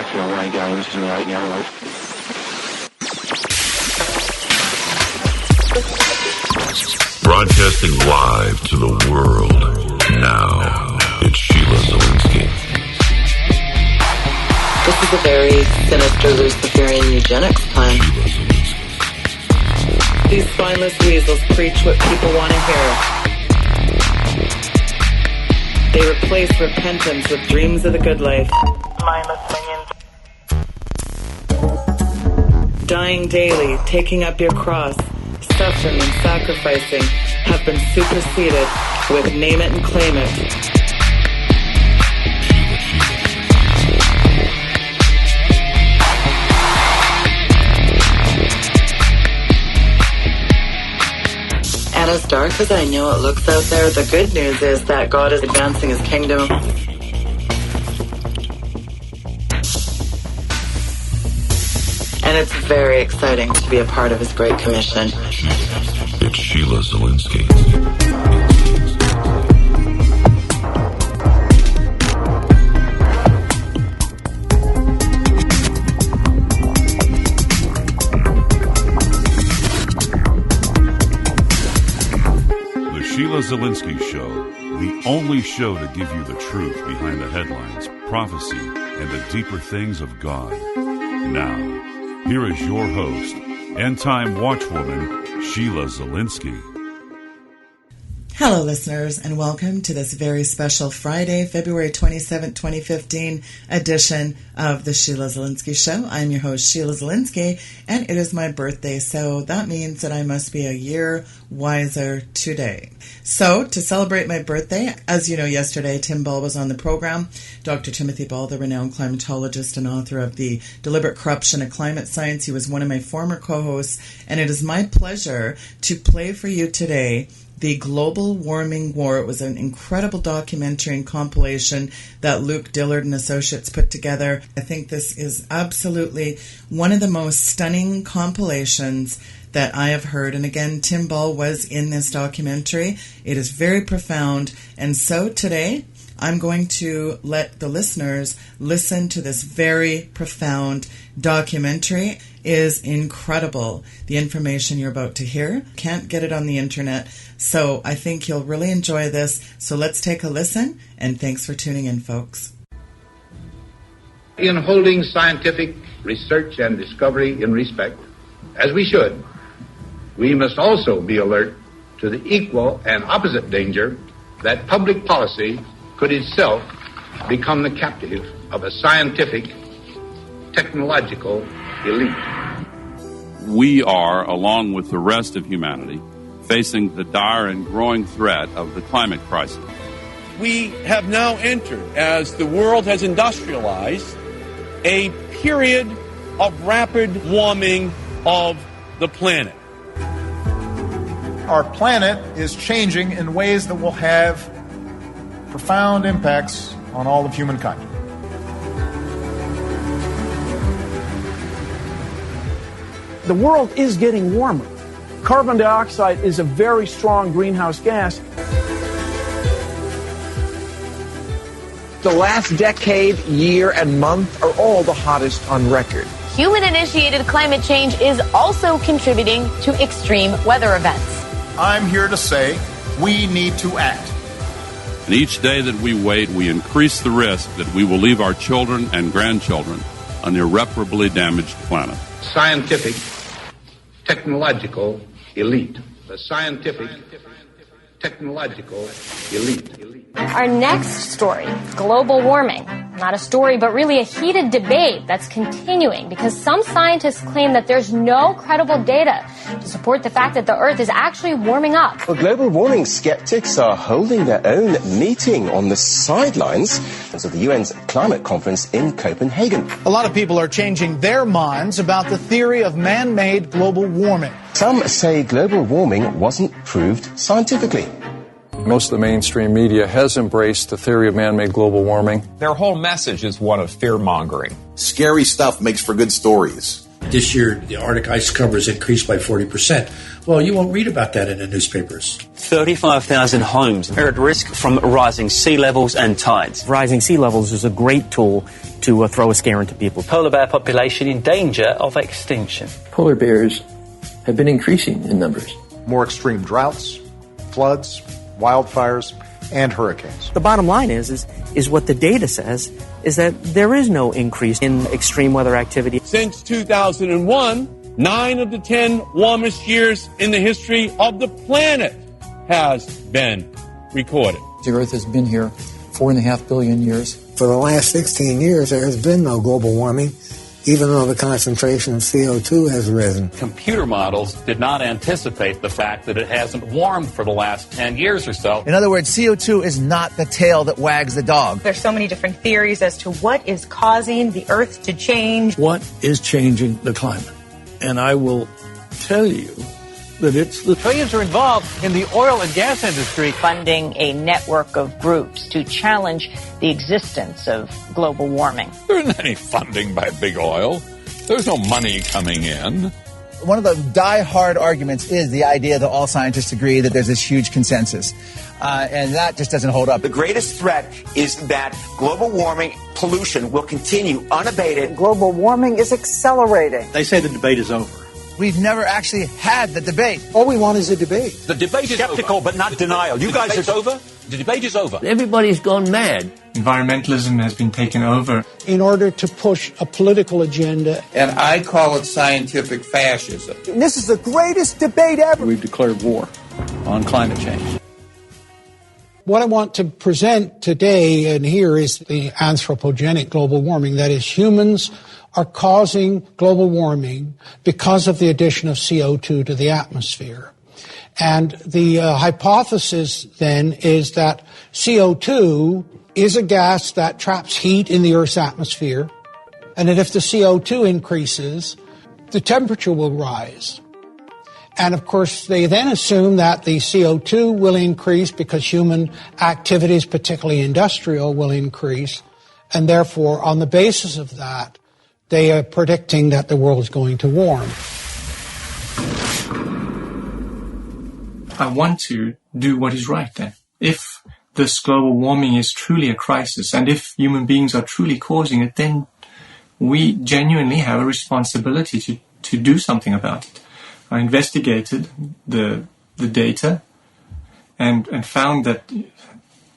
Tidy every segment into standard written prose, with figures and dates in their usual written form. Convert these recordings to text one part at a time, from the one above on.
pressure away games right now. Broadcasting live to the world. Now, it's Sheila Zielinski. This is a very sinister Luciferian eugenics plan. These spineless weasels preach what people want to hear. They replace repentance with dreams of the good life. Mindless minions. Dying daily, taking up your cross, suffering and sacrificing have been superseded with name it and claim it. And as dark as I know it looks out there, the good news is that God is advancing his kingdom. And it's very exciting to be a part of his great commission. It's Sheila Zielinski. The Sheila Zielinski Show, the only show to give you the truth behind the headlines, prophecy, and the deeper things of God. Now, here is your host, end-time watchwoman, Sheila Zielinski. Hello, listeners, and welcome to this very special Friday, February 27, 2015 edition of the Sheila Zielinski Show. I'm your host, Sheila Zielinski, and it is my birthday, so that means that I must be a year wiser today. So, to celebrate my birthday, as you know, yesterday, Tim Ball was on the program. Dr. Timothy Ball, the renowned climatologist and author of The Deliberate Corruption of Climate Science. He was one of my former co-hosts, and it is my pleasure to play for you today The Global Warming War. It was an incredible documentary and compilation that Luke Dillard and Associates put together. I think this is absolutely one of the most stunning compilations that I have heard. And again, Tim Ball was in this documentary. It is very profound. And so today, I'm going to let the listeners listen to this very profound documentary. It is incredible, the information you're about to hear. Can't get it on the internet. So I think you'll really enjoy this. So let's take a listen, and thanks for tuning in, folks. In holding scientific research and discovery in respect, as we should, we must also be alert to the equal and opposite danger that public policy could itself become the captive of a scientific, technological elite. We are, along with the rest of humanity, facing the dire and growing threat of the climate crisis. We have now entered, as the world has industrialized, a period of rapid warming of the planet. Our planet is changing in ways that will have profound impacts on all of humankind. The world is getting warmer. Carbon dioxide is a very strong greenhouse gas. The last decade, year, and month are all the hottest on record. Human-initiated climate change is also contributing to extreme weather events. I'm here to say we need to act. And each day that we wait, we increase the risk that we will leave our children and grandchildren an irreparably damaged planet. Scientific, technological elite. The scientific, technological elite. Our next story, global warming. Not a story, but really a heated debate that's continuing because some scientists claim that there's no credible data to support the fact that the Earth is actually warming up. Well, global warming skeptics are holding their own meeting on the sidelines of the UN's climate conference in Copenhagen. A lot of people are changing their minds about the theory of man-made global warming. Some say global warming wasn't proved scientifically. Most of the mainstream media has embraced the theory of man-made global warming. Their whole message is one of fear-mongering. Scary stuff makes for good stories. This year, the Arctic ice cover has increased by 40%. Well, you won't read about that in the newspapers. 35,000 homes are at risk from rising sea levels and tides. Rising sea levels is a great tool to throw a scare into people. Polar bear population in danger of extinction. Polar bears have been increasing in numbers. More extreme droughts, floods, wildfires, and hurricanes. The bottom line is what the data says is that there is no increase in extreme weather activity. Since 2001, 9 of the 10 warmest years in the history of the planet has been recorded. The Earth has been here 4.5 billion years. For the last 16 years, there has been no global warming, even though the concentration of CO2 has risen. Computer models did not anticipate the fact that it hasn't warmed for the last 10 years or so. In other words, CO2 is not the tail that wags the dog. There's so many different theories as to what is causing the Earth to change. What is changing the climate? And I will tell you that it's the... Trillions are involved in the oil and gas industry. Funding a network of groups to challenge the existence of global warming. There isn't any funding by big oil. There's no money coming in. One of the die-hard arguments is the idea that all scientists agree that there's this huge consensus. And that just doesn't hold up. The greatest threat is that global warming pollution will continue unabated. Global warming is accelerating. They say the debate is over. We've never actually had the debate. All we want is a debate. The debate is skeptical, over. But not denial. You guys are over. The debate is over. Everybody's gone mad. Environmentalism has been taken over. In order to push a political agenda. And I call it scientific fascism. This is the greatest debate ever. We've declared war on climate change. What I want to present today and here is the anthropogenic global warming. That is, humans are causing global warming because of the addition of CO2 to the atmosphere. And the hypothesis then is that CO2 is a gas that traps heat in the Earth's atmosphere, and that if the CO2 increases, the temperature will rise. And of course, they then assume that the CO2 will increase because human activities, particularly industrial, will increase. And therefore, on the basis of that, they are predicting that the world is going to warm. I want to do what is right then. If this global warming is truly a crisis, and if human beings are truly causing it, then we genuinely have a responsibility to do something about it. I investigated the data and found that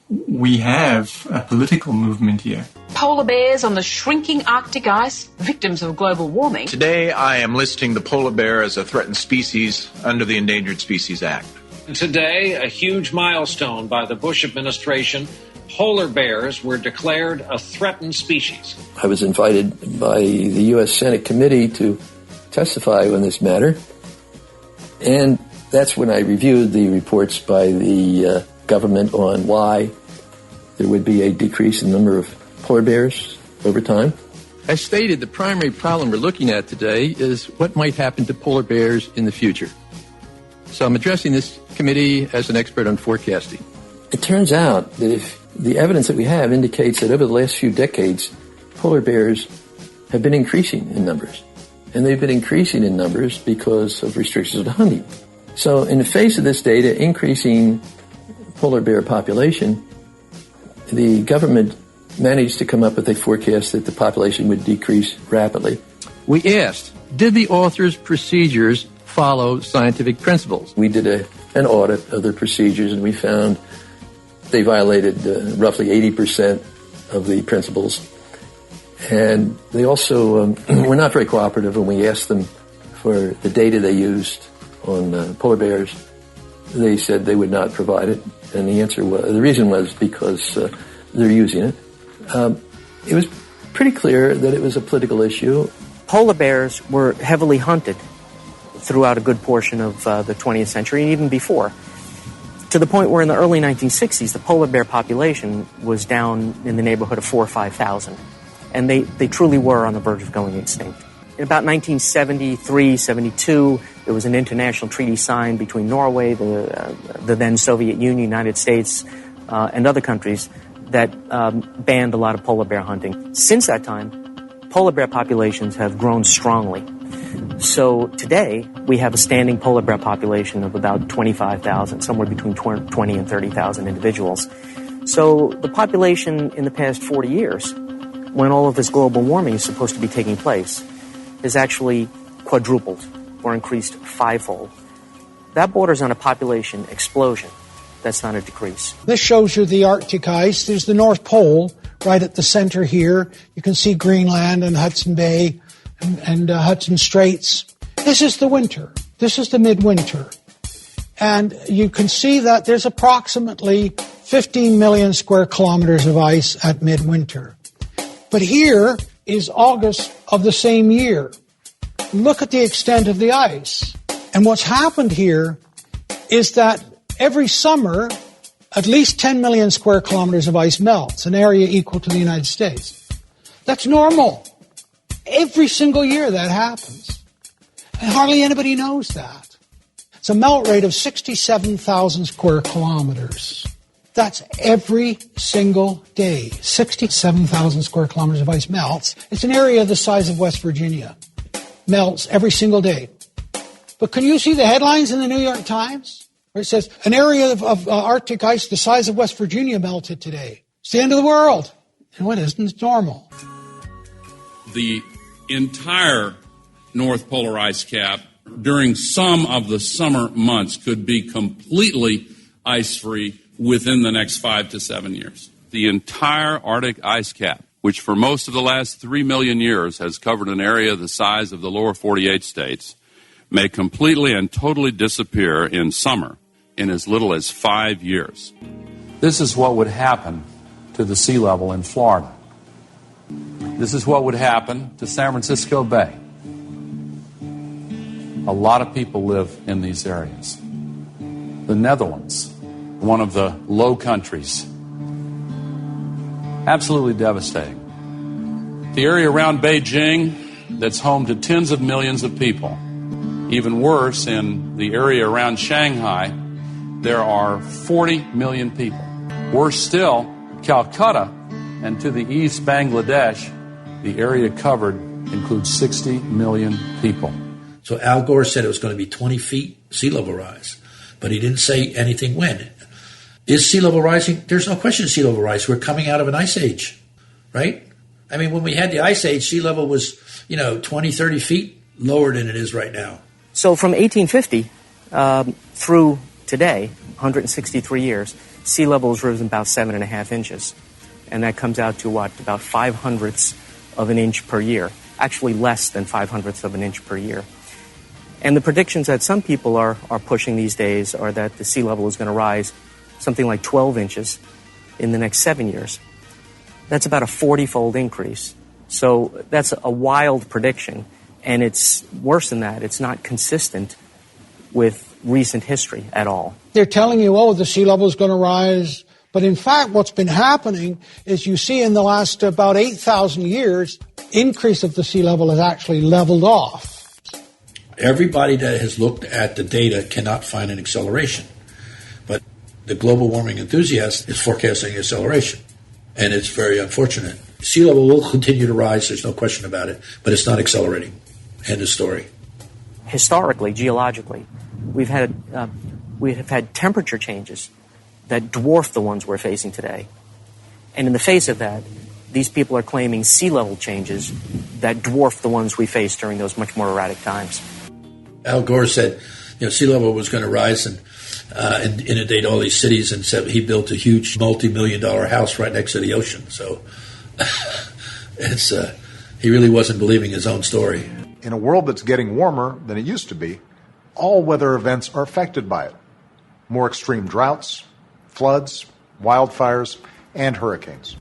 we have a political movement here. Polar bears on the shrinking Arctic ice, victims of global warming. Today, I am listing the polar bear as a threatened species under the Endangered Species Act. Today, a huge milestone by the Bush administration. Polar bears were declared a threatened species. I was invited by the U.S. Senate committee to testify on this matter, and that's when I reviewed the reports by the government on why there would be a decrease in the number of polar bears over time. As stated, the primary problem we're looking at today is what might happen to polar bears in the future. So I'm addressing this committee as an expert on forecasting. It turns out that if the evidence that we have indicates that over the last few decades, polar bears have been increasing in numbers. And they've been increasing in numbers because of restrictions on hunting. So in the face of this data, increasing polar bear population, the government managed to come up with a forecast that the population would decrease rapidly. We asked, did the author's procedures follow scientific principles? We did an audit of their procedures, and we found they violated roughly 80% of the principles. And they also were not very cooperative when we asked them for the data they used on polar bears. They said they would not provide it, and the reason was because they're using it. It was pretty clear that it was a political issue. Polar bears were heavily hunted throughout a good portion of the 20th century and even before, to the point where in the early 1960s, the polar bear population was down in the neighborhood of 4,000 or 5,000. And they truly were on the verge of going extinct. In about 1973, 72, there was an international treaty signed between Norway, the then Soviet Union, United States, and other countries that banned a lot of polar bear hunting. Since that time, polar bear populations have grown strongly. So today, we have a standing polar bear population of about 25,000, somewhere between 20 and 30,000 individuals. So the population in the past 40 years, when all of this global warming is supposed to be taking place, has actually quadrupled or increased fivefold. That borders on a population explosion. That's not a decrease. This shows you the Arctic ice. There's the North Pole right at the center here. You can see Greenland and Hudson Bay and Hudson Straits. This is the winter. This is the midwinter. And you can see that there's approximately 15 million square kilometers of ice at midwinter. But here is August of the same year. Look at the extent of the ice. And what's happened here is that every summer, at least 10 million square kilometers of ice melts, an area equal to the United States. That's normal. Every single year that happens. And hardly anybody knows that. It's a melt rate of 67,000 square kilometers. That's every single day. 67,000 square kilometers of ice melts. It's an area the size of West Virginia. Melts every single day. But can you see the headlines in the New York Times? Where it says, an area of Arctic ice the size of West Virginia melted today. It's the end of the world. And what isn't? It's normal. The entire North Polar ice cap during some of the summer months could be completely ice-free within the next 5 to 7 years. The entire Arctic ice cap, which for most of the last 3 million years has covered an area the size of the lower 48 states, may completely and totally disappear in summer in as little as 5 years. This is what would happen to the sea level in Florida. This is what would happen to San Francisco Bay. A lot of people live in these areas. The Netherlands, one of the low countries, absolutely devastating. The area around Beijing, that's home to tens of millions of people. Even worse, in the area around Shanghai, there are 40 million people. Worse still, Calcutta and to the east, Bangladesh, the area covered includes 60 million people. So Al Gore said it was going to be 20 feet sea level rise, but he didn't say anything when. Is sea level rising? There's no question of sea level rise. We're coming out of an ice age, right? I mean, when we had the ice age, sea level was, 20, 30 feet lower than it is right now. So from 1850 through today, 163 years, sea level has risen about 7.5 inches. And that comes out to what? About 0.05 of an inch per year. Actually less than 0.05 of an inch per year. And the predictions that some people are pushing these days are that the sea level is going to rise something like 12 inches in the next 7 years. That's about a 40-fold increase. So that's a wild prediction. And it's worse than that. It's not consistent with recent history at all. They're telling you, the sea level is going to rise. But in fact, what's been happening is you see in the last about 8,000 years, increase of the sea level has actually leveled off. Everybody that has looked at the data cannot find an acceleration. But the global warming enthusiast is forecasting acceleration. And it's very unfortunate. Sea level will continue to rise, there's no question about it, but it's not accelerating. End of story. Historically, geologically, we have had temperature changes that dwarf the ones we're facing today. And in the face of that, these people are claiming sea level changes that dwarf the ones we faced during those much more erratic times. Al Gore said, sea level was going to rise and inundate all these cities, and said he built a huge multi-million-dollar house right next to the ocean. So he really wasn't believing his own story. In a world that's getting warmer than it used to be, all weather events are affected by it. More extreme droughts, floods, wildfires, and hurricanes.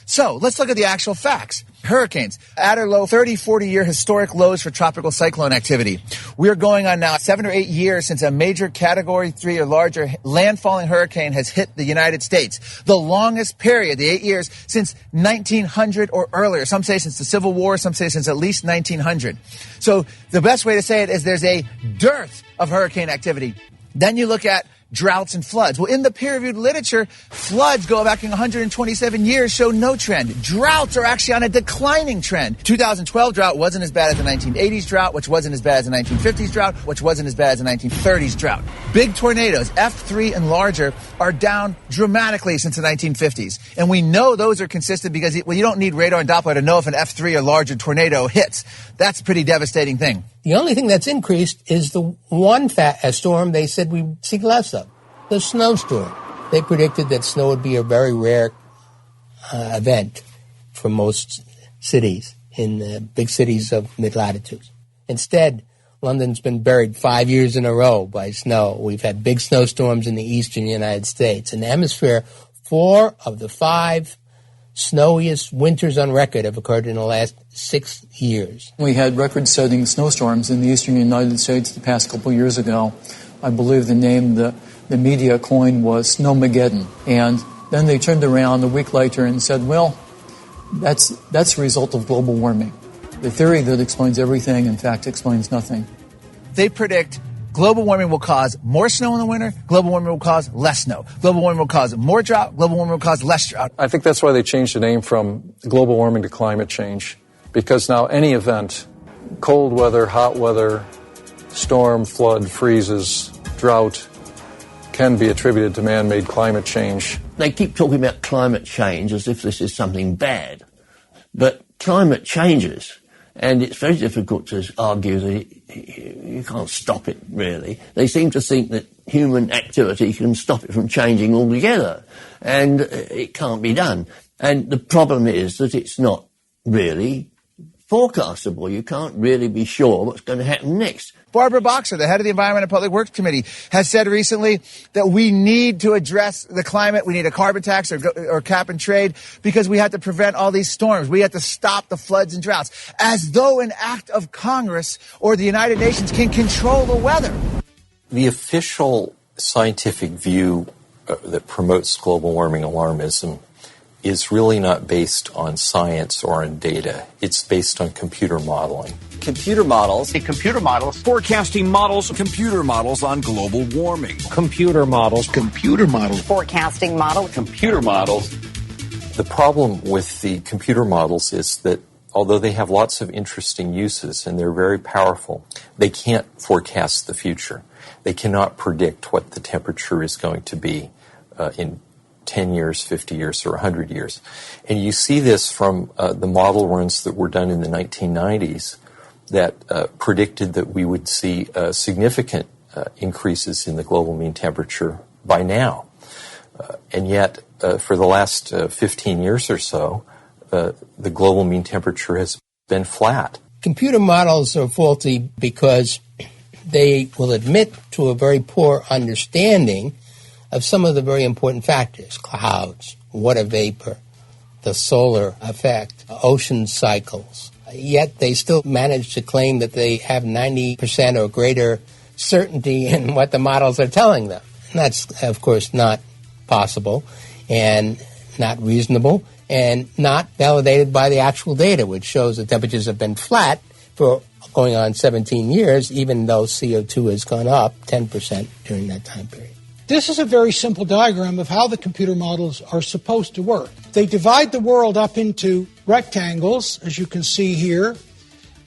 So let's look at the actual facts. Hurricanes at or low 30, 40-year historic lows for tropical cyclone activity. We are going on now 7 or 8 years since a major Category 3 or larger landfalling hurricane has hit the United States. The longest period, the 8 years, since 1900 or earlier. Some say since the Civil War, some say since at least 1900. So the best way to say it is there's a dearth of hurricane activity. Then you look at droughts and floods. Well, in the peer-reviewed literature, floods go back in 127 years, show no trend. Droughts are actually on a declining trend. 2012 drought wasn't as bad as the 1980s drought, which wasn't as bad as the 1950s drought, which wasn't as bad as the 1930s drought. Big tornadoes, F3 and larger, are down dramatically since the 1950s. And we know those are consistent because you don't need radar and Doppler to know if an F3 or larger tornado hits. That's a pretty devastating thing. The only thing that's increased is the one storm they said we'd see less of, the snowstorm. They predicted that snow would be a very rare event for most cities in the big cities of mid-latitudes. Instead, London's been buried 5 years in a row by snow. We've had big snowstorms in the eastern United States. In the hemisphere, 4 of the 5 snowiest winters on record have occurred in the last 6 years. We had record-setting snowstorms in the eastern United States the past couple years ago. I believe the name the media coined was Snowmageddon. And then they turned around a week later and said, well, that's a result of global warming. The theory that explains everything, in fact, explains nothing. They predict global warming will cause more snow in the winter, global warming will cause less snow. Global warming will cause more drought, global warming will cause less drought. I think that's why they changed the name from global warming to climate change, because now any event, cold weather, hot weather, storm, flood, freezes, drought, can be attributed to man-made climate change. They keep talking about climate change as if this is something bad, but climate changes. And it's very difficult to argue that you can't stop it, really. They seem to think that human activity can stop it from changing altogether, and it can't be done. And the problem is that it's not really forecastable. You can't really be sure what's going to happen next. Barbara Boxer, the head of the Environment and Public Works Committee, has said recently that we need to address the climate. We need a carbon tax or cap and trade because we have to prevent all these storms. We have to stop the floods and droughts, as though an act of Congress or the United Nations can control the weather. The official scientific view that promotes global warming alarmism is really not based on science or on data. It's based on computer modeling. Computer models. Computer models. Forecasting models. Computer models on global warming. Computer models. Computer models. Forecasting model. Computer models. The problem with the computer models is that although they have lots of interesting uses and they're very powerful, they can't forecast the future. They cannot predict what the temperature is going to be in 10 years, 50 years, or 100 years. And you see this from the model runs that were done in the 1990s that predicted that we would see significant increases in the global mean temperature by now. And yet, for the last 15 years or so, the global mean temperature has been flat. Computer models are faulty because they will admit to a very poor understanding of some of the very important factors: clouds, water vapor, the solar effect, ocean cycles. Yet they still manage to claim that they have 90% or greater certainty in what the models are telling them. And that's, of course, not possible and not reasonable and not validated by the actual data, which shows that temperatures have been flat for going on 17 years, even though CO2 has gone up 10% during that time period. This is a very simple diagram of how the computer models are supposed to work. They divide the world up into rectangles, as you can see here,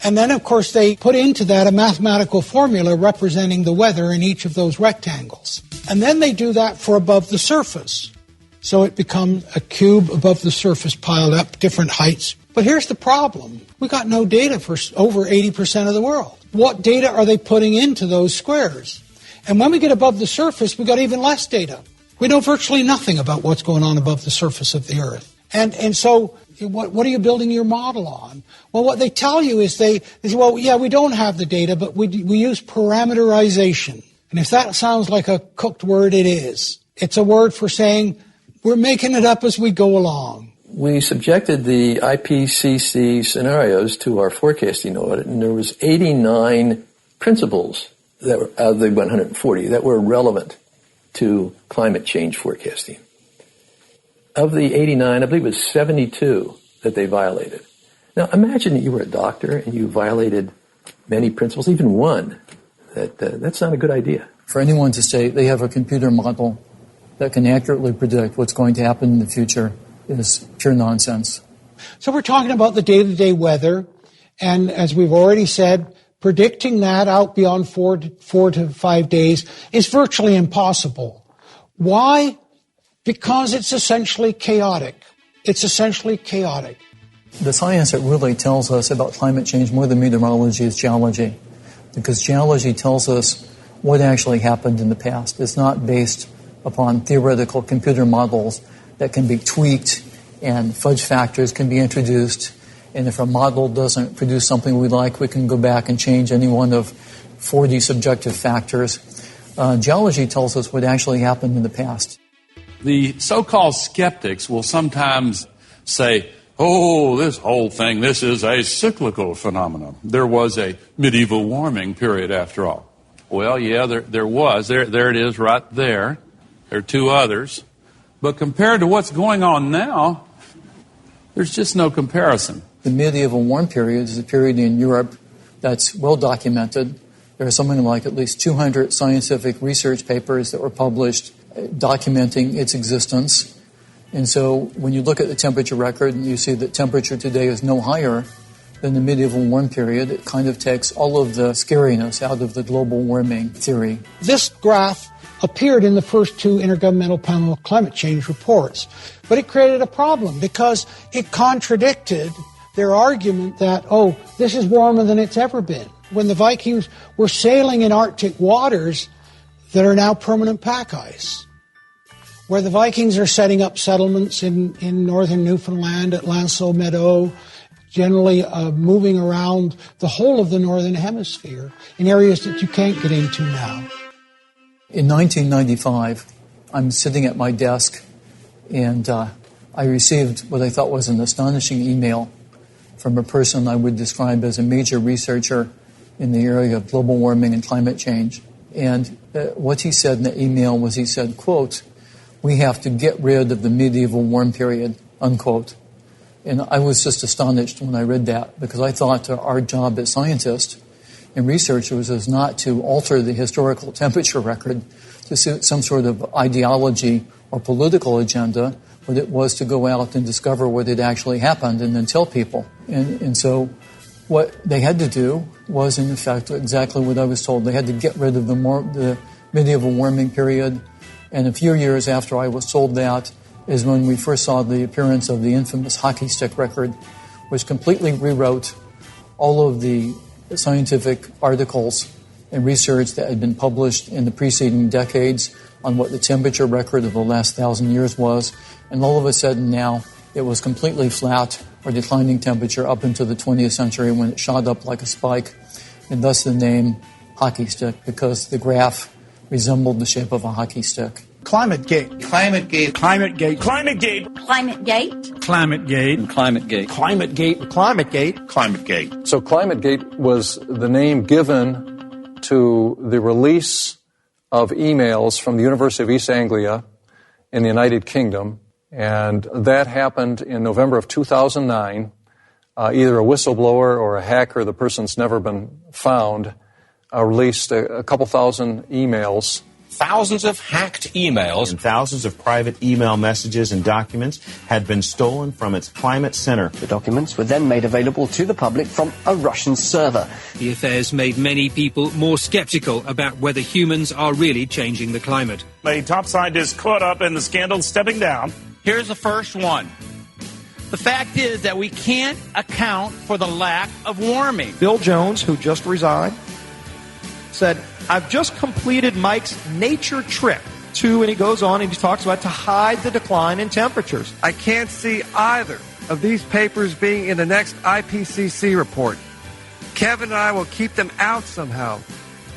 and then, of course, they put into that a mathematical formula representing the weather in each of those rectangles. And then they do that for above the surface. So it becomes a cube above the surface piled up, different heights. But here's the problem. We got no data for over 80% of the world. What data are they putting into those squares? And when we get above the surface, we got even less data. We know virtually nothing about what's going on above the surface of the Earth. And so what are you building your model on? Well, what they tell you is they say, well, yeah, we don't have the data, but we use parameterization. And if that sounds like a cooked word, it is. It's a word for saying we're making it up as we go along. We subjected the IPCC scenarios to our forecasting audit, and there was 89 principles that were out of the 140 that were relevant to climate change forecasting. Of the 89, I believe it was 72 that they violated. Now, imagine that you were a doctor and you violated many principles, even one. That's not a good idea. For anyone to say they have a computer model that can accurately predict what's going to happen in the future is pure nonsense. So we're talking about the day-to-day weather, and as we've already said, predicting that out beyond 4 to 5 days is virtually impossible. Why? Because it's essentially chaotic. It's essentially chaotic. The science that really tells us about climate change more than meteorology is geology, because geology tells us what actually happened in the past. It's not based upon theoretical computer models that can be tweaked and fudge factors can be introduced. And if a model doesn't produce something we like, we can go back and change any one of 40 subjective factors. Geology tells us what actually happened in the past. The so-called skeptics will sometimes say, oh, this whole thing, this is a cyclical phenomenon. There was a medieval warming period after all. Well, yeah, there was. There it is right there. There are two others. But compared to what's going on now, there's just no comparison. The medieval warm period is a period in Europe that's well documented. There are something like at least 200 scientific research papers that were published documenting its existence. And so when you look at the temperature record and you see that temperature today is no higher than the medieval warm period, it kind of takes all of the scariness out of the global warming theory. This graph appeared in the first two Intergovernmental Panel of Climate Change reports, but it created a problem because it contradicted their argument that, oh, this is warmer than it's ever been. When the Vikings were sailing in Arctic waters that are now permanent pack ice, where the Vikings are setting up settlements in northern Newfoundland at Lanceau Meadow, generally moving around the whole of the northern hemisphere in areas that you can't get into now. In 1995, I'm sitting at my desk and I received what I thought was an astonishing email from a person I would describe as a major researcher in the area of global warming and climate change. And what he said in the email was, he said, quote, "We have to get rid of the medieval warm period," unquote. And I was just astonished when I read that, because I thought our job as scientists and researchers is not to alter the historical temperature record to suit some sort of ideology or political agenda, but it was to go out and discover what had actually happened and then tell people. And so what they had to do was, in effect, exactly what I was told. They had to get rid of the medieval warming period. And a few years after I was told that is when we first saw the appearance of the infamous hockey stick record, which completely rewrote all of the scientific articles and research that had been published in the preceding decades on what the temperature record of the last 1,000 years was. And all of a sudden now it was completely flat or declining temperature up into the 20th century when it shot up like a spike, and thus the name hockey stick, because the graph resembled the shape of a hockey stick. ClimateGate. ClimateGate. ClimateGate. ClimateGate. ClimateGate. ClimateGate. ClimateGate. ClimateGate. ClimateGate. ClimateGate. So ClimateGate was the name given to the release of emails from the University of East Anglia in the United Kingdom, and that happened in November of 2009. Either a whistleblower or a hacker, the person's never been found, released a couple thousand emails. Thousands of hacked emails and thousands of private email messages and documents had been stolen from its climate center. The documents were then made available to the public from a Russian server. The affairs made many people more skeptical about whether humans are really changing the climate. A top scientist caught up in the scandal stepping down. Here's the first one. The fact is that we can't account for the lack of warming. Bill Jones, who just resigned, said, "I've just completed Mike's nature trip to," and he goes on and he talks about, "to hide the decline in temperatures. I can't see either of these papers being in the next IPCC report. Kevin and I will keep them out somehow,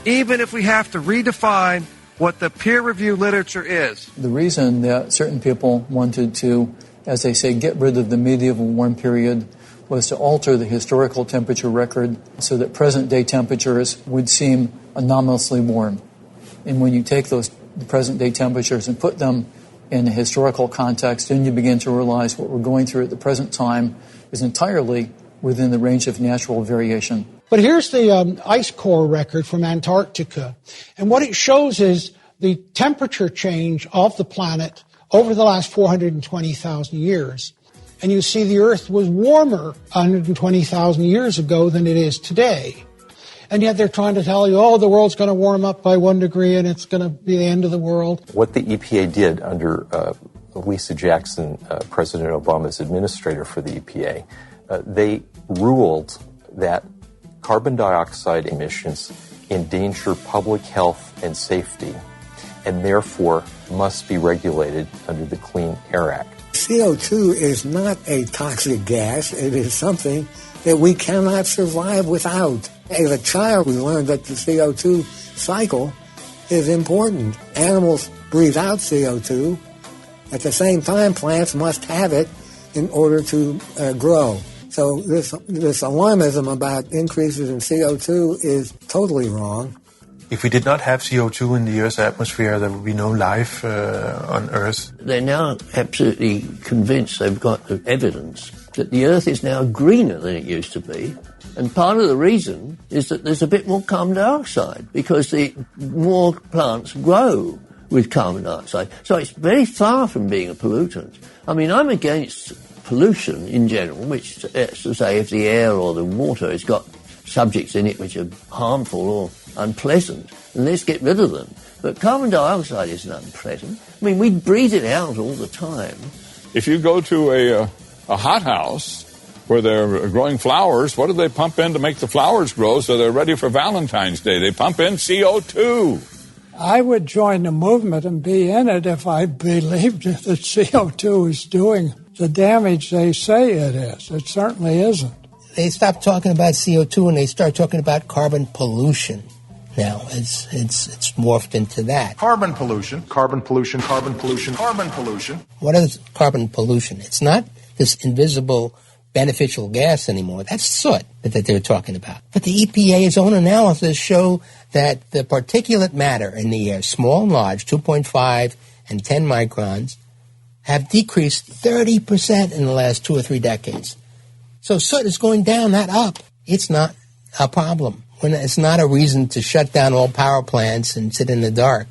even if we have to redefine what the peer-reviewed literature is." The reason that certain people wanted to, as they say, get rid of the medieval warm period was to alter the historical temperature record so that present-day temperatures would seem anomalously warm. And when you take those present-day temperatures and put them in a historical context, then you begin to realize what we're going through at the present time is entirely within the range of natural variation. But here's the ice core record from Antarctica. And what it shows is the temperature change of the planet over the last 420,000 years. And you see the Earth was warmer 120,000 years ago than it is today. And yet they're trying to tell you, oh, the world's going to warm up by 1 degree and it's going to be the end of the world. What the EPA did under Lisa Jackson, President Obama's administrator for the EPA, they ruled that carbon dioxide emissions endanger public health and safety and therefore must be regulated under the Clean Air Act. CO2 is not a toxic gas. It is something that we cannot survive without. As a child, we learned that the CO2 cycle is important. Animals breathe out CO2. At the same time, plants must have it in order to grow. So this alarmism about increases in CO2 is totally wrong. If we did not have CO2 in the Earth's atmosphere, there would be no life on Earth. They're now absolutely convinced, they've got the evidence, that the Earth is now greener than it used to be. And part of the reason is that there's a bit more carbon dioxide because more plants grow with carbon dioxide. So it's very far from being a pollutant. I mean, I'm against pollution in general, which is to say if the air or the water has got subjects in it which are harmful or unpleasant, then let's get rid of them. But carbon dioxide isn't unpleasant. I mean, we breathe it out all the time. If you go to a hothouse where they're growing flowers, what do they pump in to make the flowers grow so they're ready for Valentine's Day? They pump in CO2. I would join the movement and be in it if I believed that CO2 is doing the damage they say it is. It certainly isn't. They stop talking about CO2 and they start talking about carbon pollution. Now, it's morphed into that. Carbon pollution, carbon pollution, carbon pollution, carbon pollution. What is carbon pollution? It's not this invisible beneficial gas anymore. That's soot that they're talking about. But the EPA's own analysis show that the particulate matter in the air, small and large, 2.5 and 10 microns, have decreased 30% in the last 2 or 3 decades. So soot is going down, not up. It's not a problem. It's not a reason to shut down all power plants and sit in the dark.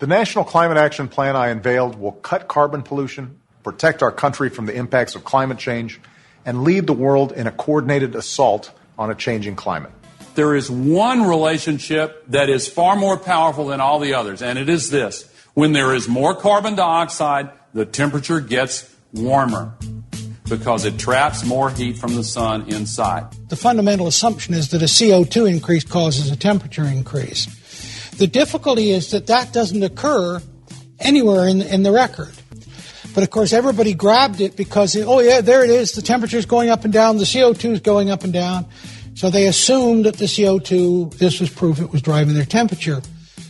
The National Climate Action Plan I unveiled will cut carbon pollution, protect our country from the impacts of climate change, and lead the world in a coordinated assault on a changing climate. There is one relationship that is far more powerful than all the others, and it is this. When there is more carbon dioxide, the temperature gets warmer because it traps more heat from the sun inside. The fundamental assumption is that a CO2 increase causes a temperature increase. The difficulty is that doesn't occur anywhere in the record. But, of course, everybody grabbed it because, oh, yeah, there it is. The temperature's going up and down. The CO2 is going up and down. So they assumed that the CO2, this was proof it was driving their temperature.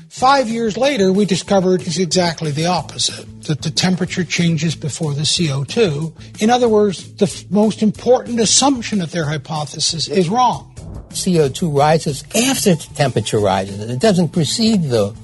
5 years later, we discovered it's exactly the opposite, that the temperature changes before the CO2. In other words, the most important assumption of their hypothesis is wrong. CO2 rises after the temperature rises. It doesn't precede the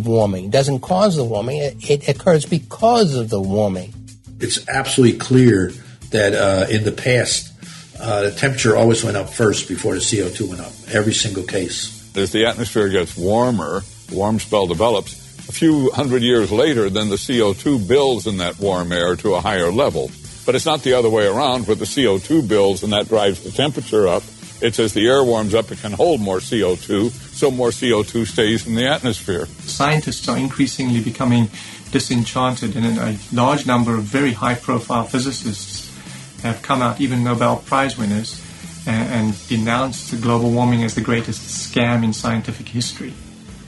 warming. It doesn't cause the warming. It occurs because of the warming. It's absolutely clear that in the past, the temperature always went up first before the CO2 went up, every single case. As the atmosphere gets warmer, the warm spell develops. A few hundred years later, then the CO2 builds in that warm air to a higher level. But it's not the other way around, where the CO2 builds and that drives the temperature up. It's as the air warms up, it can hold more CO2, so more CO2 stays in the atmosphere. Scientists are increasingly becoming disenchanted, and a large number of very high-profile physicists have come out, even Nobel Prize winners, and denounced global warming as the greatest scam in scientific history.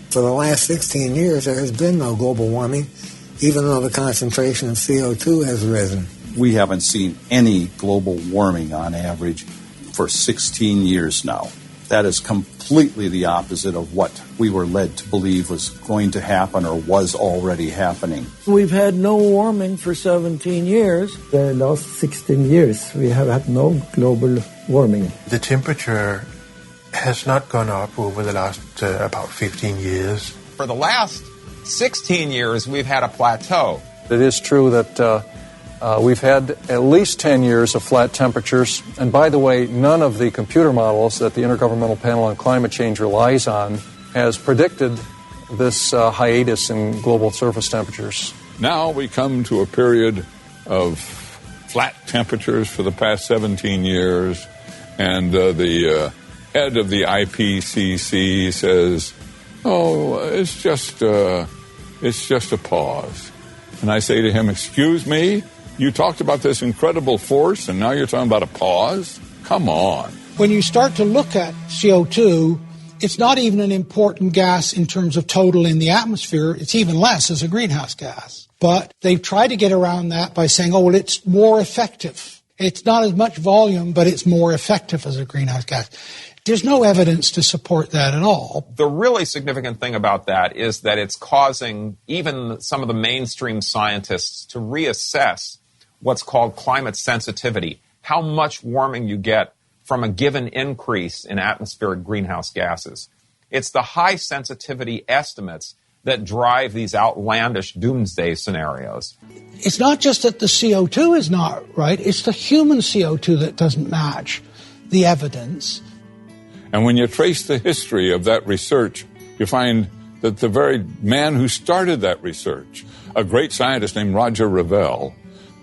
For the last 16 years, there has been no global warming, even though the concentration of CO2 has risen. We haven't seen any global warming on average for 16 years now. That is completely the opposite of what we were led to believe was going to happen or was already happening. We've had no warming for 17 years. The last 16 years, we have had no global warming. The temperature has not gone up over the last about 15 years. For the last 16 years, we've had a plateau. It is true that We've had at least 10 years of flat temperatures. And by the way, none of the computer models that the Intergovernmental Panel on Climate Change relies on has predicted this hiatus in global surface temperatures. Now we come to a period of flat temperatures for the past 17 years, and the head of the IPCC says, "Oh, it's just a pause." And I say to him, "Excuse me, you talked about this incredible force, and now you're talking about a pause? Come on." When you start to look at CO2, it's not even an important gas in terms of total in the atmosphere. It's even less as a greenhouse gas. But they've tried to get around that by saying, oh, well, it's more effective. It's not as much volume, but it's more effective as a greenhouse gas. There's no evidence to support that at all. The really significant thing about that is that it's causing even some of the mainstream scientists to reassess what's called climate sensitivity, how much warming you get from a given increase in atmospheric greenhouse gases. It's the high sensitivity estimates that drive these outlandish doomsday scenarios. It's not just that the CO2 is not right, it's the human CO2 that doesn't match the evidence. And when you trace the history of that research, you find that the very man who started that research, a great scientist named Roger Revelle,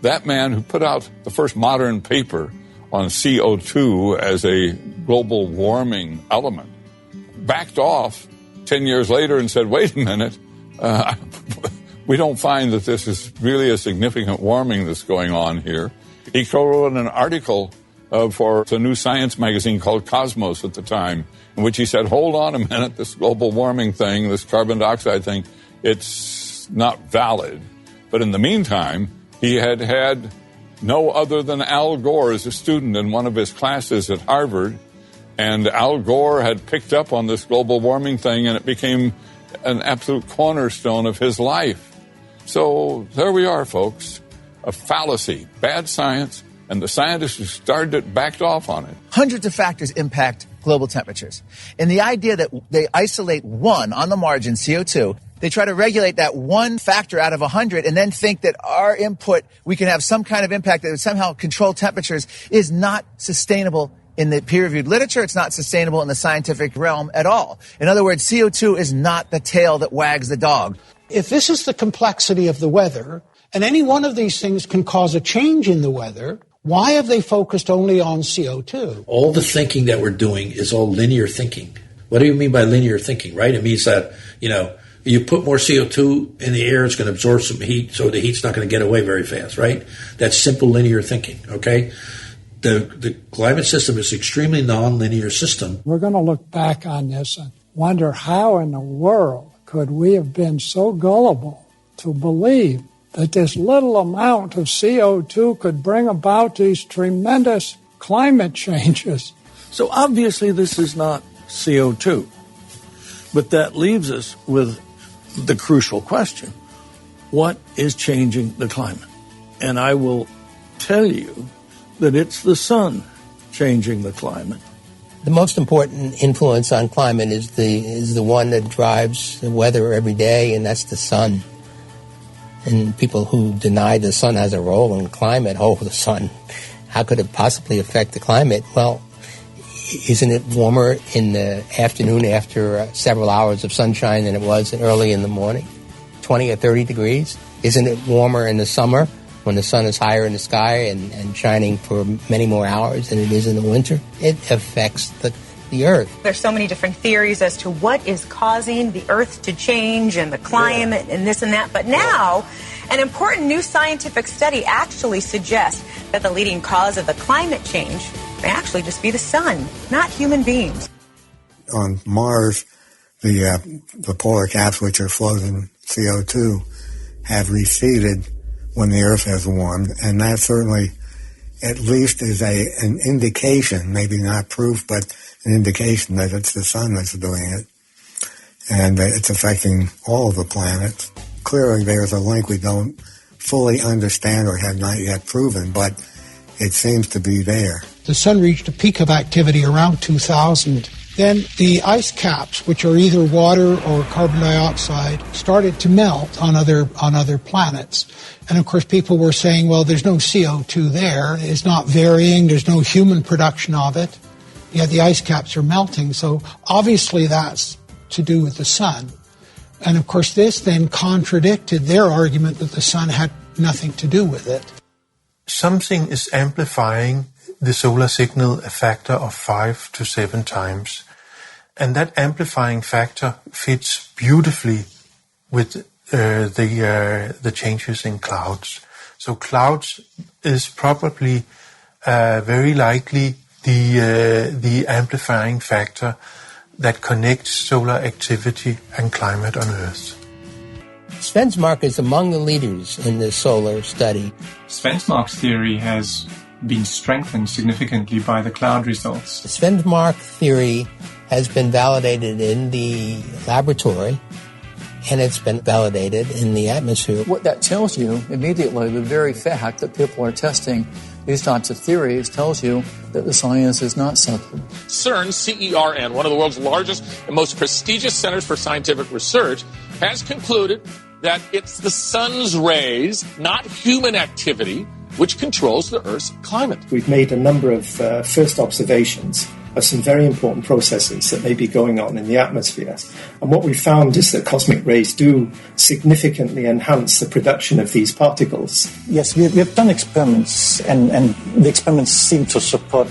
that man who put out the first modern paper on CO2 as a global warming element, backed off 10 years later and said, wait a minute, we don't find that this is really a significant warming that's going on here. He co-wrote an article for the new science magazine called Cosmos at the time, in which he said, hold on a minute, this global warming thing, this carbon dioxide thing, it's not valid. But in the meantime, he had no other than Al Gore as a student in one of his classes at Harvard, and Al Gore had picked up on this global warming thing, and it became an absolute cornerstone of his life. So there we are, folks. A fallacy, bad science, and the scientists who started it backed off on it. Hundreds of factors impact global temperatures. And the idea that they isolate one on the margin, CO2, they try to regulate that one factor out of 100 and then think that our input, we can have some kind of impact that would somehow control temperatures, is not sustainable in the peer-reviewed literature. It's not sustainable in the scientific realm at all. In other words, CO2 is not the tail that wags the dog. If this is the complexity of the weather, and any one of these things can cause a change in the weather, why have they focused only on CO2? All the thinking that we're doing is all linear thinking. What do you mean by linear thinking, right? It means that, you put more CO2 in the air, it's going to absorb some heat, so the heat's not going to get away very fast, right? That's simple linear thinking, okay? The climate system is an extremely non-linear system. We're going to look back on this and wonder how in the world could we have been so gullible to believe that this little amount of CO2 could bring about these tremendous climate changes. So obviously this is not CO2, but that leaves us with the crucial question: what is changing the climate? And I will tell you that it's the sun changing the climate. The most important influence on climate is the one that drives the weather every day, and that's the sun. And people who deny the sun has a role in climate, the sun, how could it possibly affect the climate? Well, isn't it warmer in the afternoon after several hours of sunshine than it was early in the morning? 20 or 30 degrees? Isn't it warmer in the summer when the sun is higher in the sky and shining for many more hours than it is in the winter? It affects the Earth. There's so many different theories as to what is causing the Earth to change and the climate and this and that. But now, an important new scientific study actually suggests that the leading cause of the climate change may actually just be the sun, not human beings. On Mars, the polar caps, which are floating CO2, have receded when the Earth has warmed, and that certainly at least is an indication, maybe not proof, but an indication that it's the sun that's doing it, and it's affecting all of the planets. Clearly there's a link we don't fully understand or have not yet proven, but it seems to be there. The sun reached a peak of activity around 2000 then the ice caps, which are either water or carbon dioxide, started to melt on other planets. And of course, people were saying, well, there's no CO2 there. It's not varying. There's no human production of it. Yet the ice caps are melting. So obviously that's to do with the sun. And of course, this then contradicted their argument that the sun had nothing to do with it. Something is amplifying the solar signal a factor of 5 to 7 times. And that amplifying factor fits beautifully with the changes in clouds. So clouds is probably very likely the amplifying factor that connects solar activity and climate on Earth. Svensmark is among the leaders in this solar study. Svensmark's theory has been strengthened significantly by the cloud results. The Svensmark theory has been validated in the laboratory, and it's been validated in the atmosphere. What that tells you immediately, the very fact that people are testing these types of theories tells you that the science is not subtle. CERN, C-E-R-N, one of the world's largest and most prestigious centers for scientific research, has concluded that it's the sun's rays, not human activity, which controls the Earth's climate. We've made a number of first observations of some very important processes that may be going on in the atmosphere. And what we found is that cosmic rays do significantly enhance the production of these particles. Yes, we have done experiments, and the experiments seem to support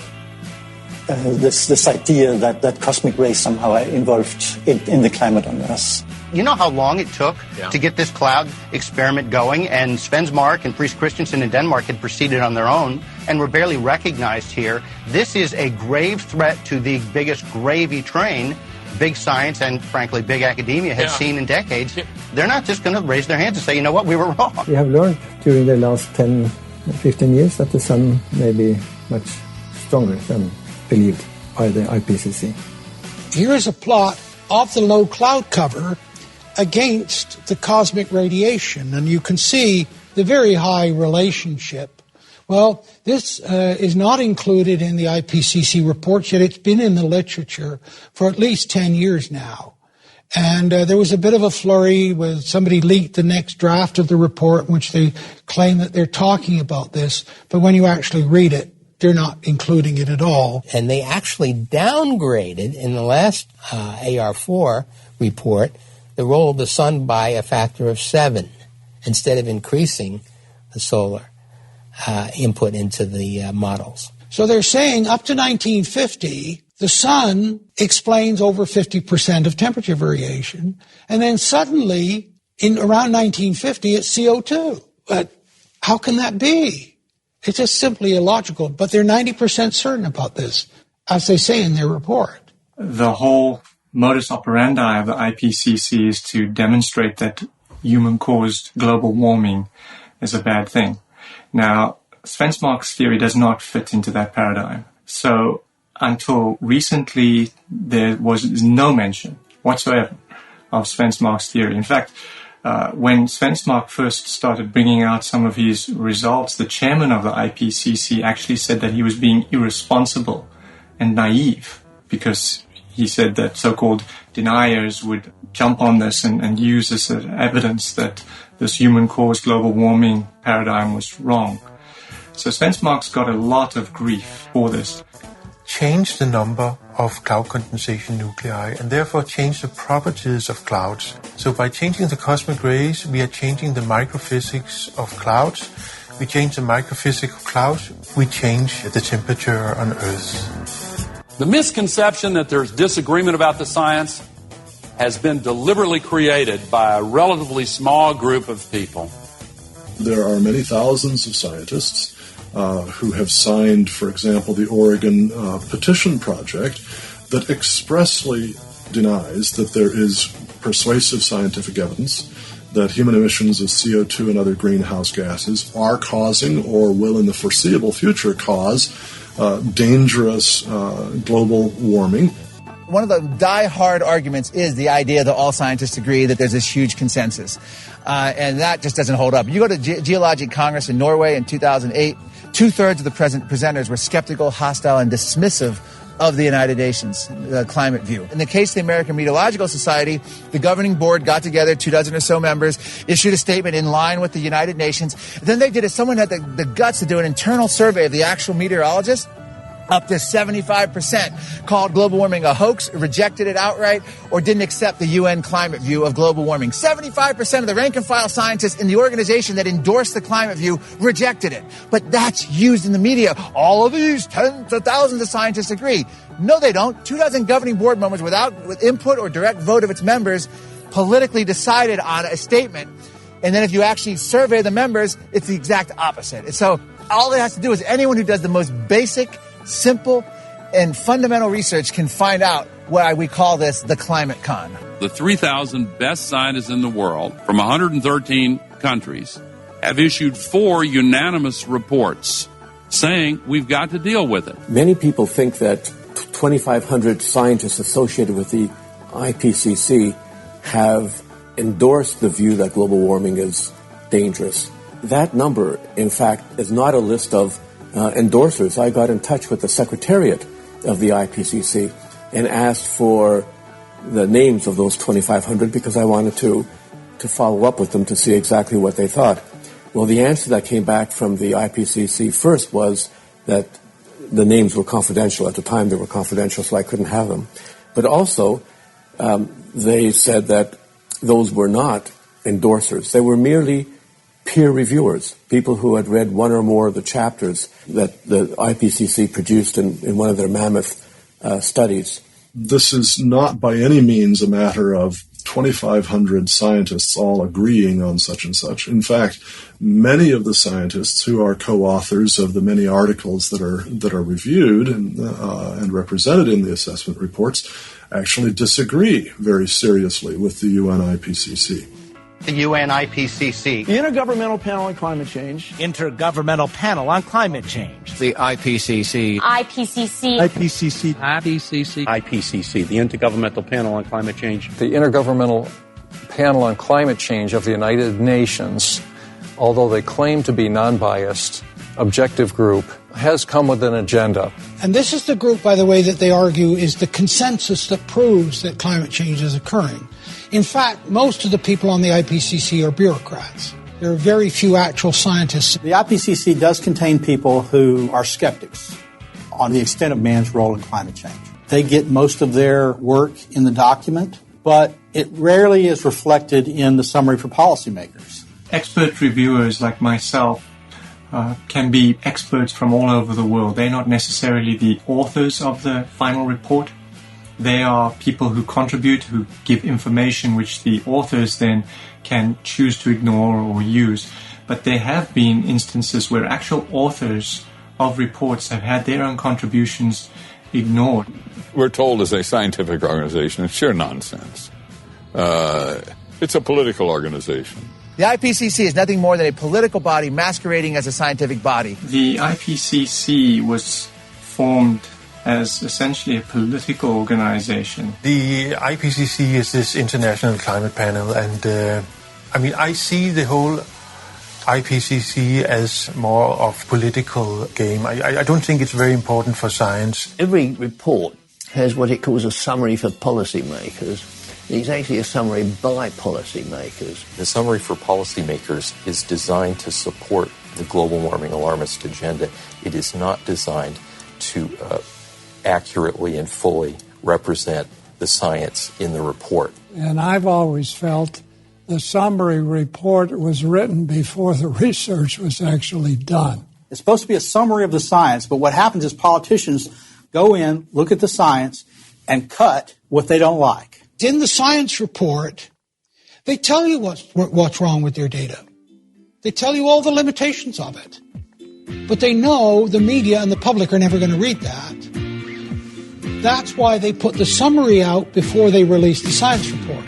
this idea that cosmic rays somehow are involved in the climate on Earth. You know how long it took to get this cloud experiment going, and Svensmark and Friis Christensen in Denmark had proceeded on their own and were barely recognized here. This is a grave threat to the biggest gravy train big science and, frankly, big academia has seen in decades. They're not just going to raise their hands and say, you know what, we were wrong. We have learned during the last 10, 15 years that the sun may be much stronger than believed by the IPCC. Here is a plot of the low cloud cover against the cosmic radiation, and you can see the very high relationship. Well, this is not included in the IPCC reports, yet it's been in the literature for at least 10 years now. And there was a bit of a flurry with somebody leaked the next draft of the report in which they claim that they're talking about this, but when you actually read it, they're not including it at all. And they actually downgraded in the last AR4 report the role of the sun by a factor of 7 instead of increasing the solar input into the models. So they're saying up to 1950, the sun explains over 50% of temperature variation, and then suddenly, in around 1950, it's CO2. But how can that be? It's just simply illogical. But they're 90% certain about this, as they say in their report. The whole modus operandi of the IPCC is to demonstrate that human-caused global warming is a bad thing. Now, Svensmark's theory does not fit into that paradigm. So until recently, there was no mention whatsoever of Svensmark's theory. In fact, when Svensmark first started bringing out some of his results, the chairman of the IPCC actually said that he was being irresponsible and naive, because he said that so-called deniers would jump on this and use this as evidence that this human-caused global warming paradigm was wrong. So Svensmark's got a lot of grief for this. Change the number of cloud condensation nuclei and therefore change the properties of clouds. So by changing the cosmic rays, we are changing the microphysics of clouds. We change the microphysics of clouds, we change the temperature on Earth. The misconception that there's disagreement about the science has been deliberately created by a relatively small group of people. There are many thousands of scientists who have signed, for example, the Oregon Petition Project that expressly denies that there is persuasive scientific evidence that human emissions of CO2 and other greenhouse gases are causing or will in the foreseeable future cause dangerous global warming. One of the die-hard arguments is the idea that all scientists agree that there's this huge consensus. And that just doesn't hold up. You go to Geologic Congress in Norway in 2008, two-thirds of the presenters were skeptical, hostile, and dismissive of the United Nations climate view. In the case of the American Meteorological Society, the governing board got together, 24 or so members, issued a statement in line with the United Nations. Then they did it. Someone had the guts to do an internal survey of the actual meteorologists. Up to 75% called global warming a hoax, rejected it outright, or didn't accept the UN climate view of global warming. 75% of the rank and file scientists in the organization that endorsed the climate view rejected it. But that's used in the media. All of these tens of thousands of scientists agree. No, they don't. 24 governing board members with input or direct vote of its members politically decided on a statement. And then if you actually survey the members, it's the exact opposite. And so all it has to do is anyone who does the most basic, simple, and fundamental research can find out why we call this the climate con. The 3,000 best scientists in the world from 113 countries have issued 4 unanimous reports saying we've got to deal with it. Many people think that 2,500 scientists associated with the IPCC have endorsed the view that global warming is dangerous. That number, in fact, is not a list of endorsers. I got in touch with the secretariat of the IPCC and asked for the names of those 2,500 because I wanted to follow up with them to see exactly what they thought. Well, the answer that came back from the IPCC first was that the names were confidential. At the time, they were confidential, so I couldn't have them. But also, they said that those were not endorsers. They were merely peer reviewers, people who had read one or more of the chapters that the IPCC produced in one of their mammoth studies. This is not by any means a matter of 2,500 scientists all agreeing on such and such. In fact, many of the scientists who are co-authors of the many articles that are reviewed and represented in the assessment reports actually disagree very seriously with the UN IPCC. The UNIPCC. The Intergovernmental Panel on Climate Change. Intergovernmental Panel on Climate Change. The IPCC. IPCC. IPCC. IPCC. IPCC, the Intergovernmental Panel on Climate Change. The Intergovernmental Panel on Climate Change of the United Nations, although they claim to be non-biased, objective group, has come with an agenda. And this is the group, by the way, that they argue is the consensus that proves that climate change is occurring. In fact, most of the people on the IPCC are bureaucrats. There are very few actual scientists. The IPCC does contain people who are skeptics on the extent of man's role in climate change. They get most of their work in the document, but it rarely is reflected in the summary for policymakers. Expert reviewers like myself can be experts from all over the world. They're not necessarily the authors of the final report. They are people who contribute, who give information which the authors then can choose to ignore or use. But there have been instances where actual authors of reports have had their own contributions ignored. We're told as a scientific organization, it's sheer nonsense. It's a political organization. The IPCC is nothing more than a political body masquerading as a scientific body. The IPCC was formed as essentially a political organization. The IPCC is this international climate panel, and I see the whole IPCC as more of political game. I don't think it's very important for science. Every report has what it calls a summary for policymakers. It's actually a summary by policymakers. The summary for policymakers is designed to support the global warming alarmist agenda. It is not designed to accurately and fully represent the science in the report. And I've always felt the summary report was written before the research was actually done. It's supposed to be a summary of the science, but what happens is politicians go in, look at the science, and cut what they don't like. In the science report, they tell you what's wrong with their data. They tell you all the limitations of it. But they know the media and the public are never going to read that. That's why they put the summary out before they release the science report.